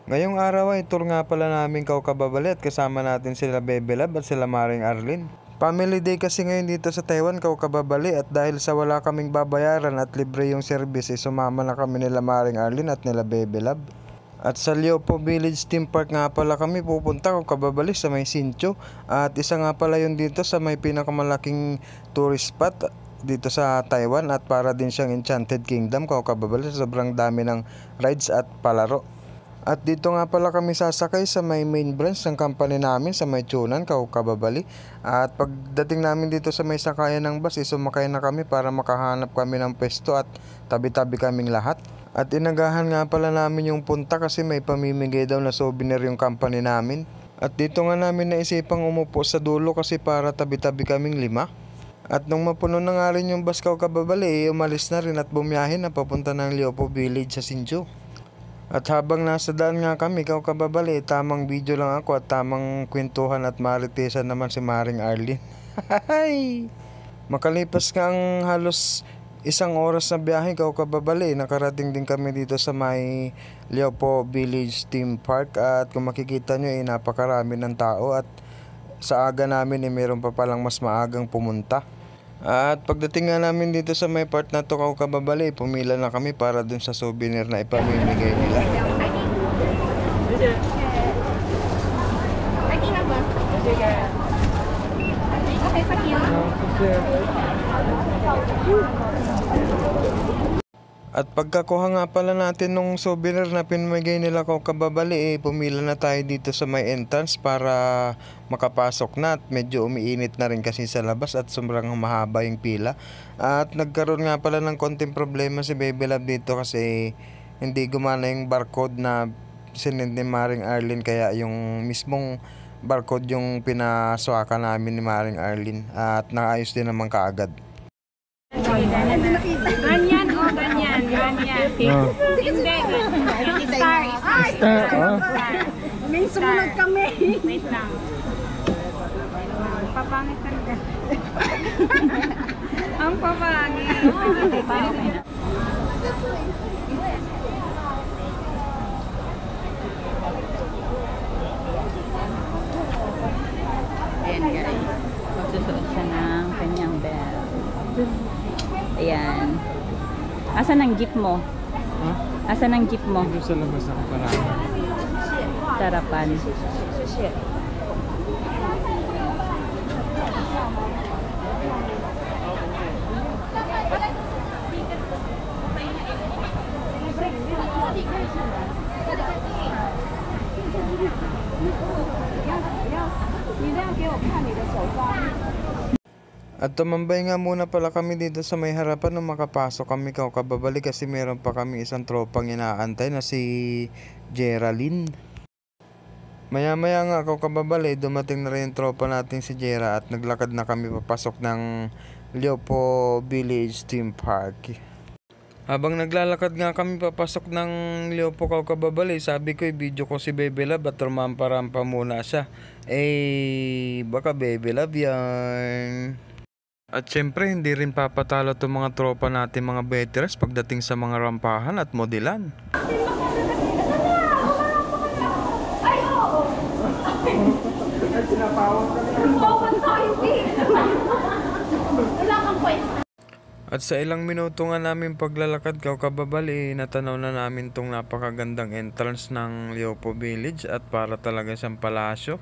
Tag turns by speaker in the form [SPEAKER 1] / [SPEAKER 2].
[SPEAKER 1] Ngayong araw ay tour nga pala namin Kababali at kasama natin sila Bebe Love at sila Maring Arlene. Family day kasi ngayon dito sa Taiwan Kababali at dahil sa wala kaming babayaran at libre yung service ay sumama na kami nila Maring Arlene at nila Bebe Love. At sa Leopo Village Theme Park nga pala kami pupunta Kababali sa may Sincho. At isa nga pala yun dito sa may pinakamalaking tourist spot dito sa Taiwan at para din siyang Enchanted Kingdom Kababali. Sobrang dami ng rides at palaro. At dito nga pala kami sasakay sa may main branch ng company namin sa may Chunan, Kababali. At pagdating namin dito sa may sakayan ng bus, sumakay na kami para makahanap kami ng pwesto at tabi-tabi kaming lahat. At inagahan nga pala namin yung punta kasi may pamimigay daw na souvenir yung company namin. At dito nga namin naisipang umupo sa dulo kasi para tabi-tabi kaming 5. At nung mapuno na nga rin yung bus Kababali, umalis na rin at bumiyahe na papunta ng Leopo Village sa Sincho. At habang nasa daan nga kami Kababali, tamang video lang ako at tamang kwentuhan at maritesan naman si Maring Arlene. Makalipas nga ang halos 1 oras na biyahe Kababali, nakarating din kami dito sa may Leopo Village Theme Park. At kung makikita nyo napakarami ng tao at sa aga namin meron pa palang mas maagang pumunta. At pagdating nga namin dito sa may part na to Kababali, pumila na kami para dun sa souvenir na ipamimigay nila. At pagkakuha nga pala natin nung souvenir na pinamigay nila Kababali, pumila na tayo dito sa may entrance para makapasok na. At medyo umiinit na rin kasi sa labas at sobrang mahaba yung pila. At nagkaroon nga pala ng konting problema si Bebe Love dito kasi hindi gumana yung barcode na sinend ni Maring Arlene. Kaya yung mismong barcode yung pinaswaka namin ni Maring Arlene. At naayos din naman kaagad.
[SPEAKER 2] Ganyan o ganyan. Hindi, ganyan. Star.
[SPEAKER 3] May sumunod kami.
[SPEAKER 2] Wait lang. Papangit talaga. Ang papangit.
[SPEAKER 4] Ayan guys, magsusuot siya ng kanyang belt. Ayan. Asan ang jeep mo? Asan ang jeep mo?
[SPEAKER 1] Dito sa labas ako parang
[SPEAKER 4] Sarapan.
[SPEAKER 1] At tumambay nga muna pala kami dito sa may harapan nung makapasok kami Kababali kasi meron pa kami isang tropang inaantay na si Geraldine. Maya-maya nga Kababali, dumating na rin yung tropa natin si Jera at naglakad na kami papasok ng Leopo Village Theme Park. Habang naglalakad nga kami papasok ng Leopo Kababali, sabi ko video ko si Bebe Love at rumampa-rampa muna siya. Baka Bebe Love yan. At syempre hindi rin papatalo itong mga tropa natin mga veterans pagdating sa mga rampahan at modelan. At sa ilang minuto nga namin paglalakad Kababali, natanaw na namin tong napakagandang entrance ng Leopo Village at para talaga siyang palasyo.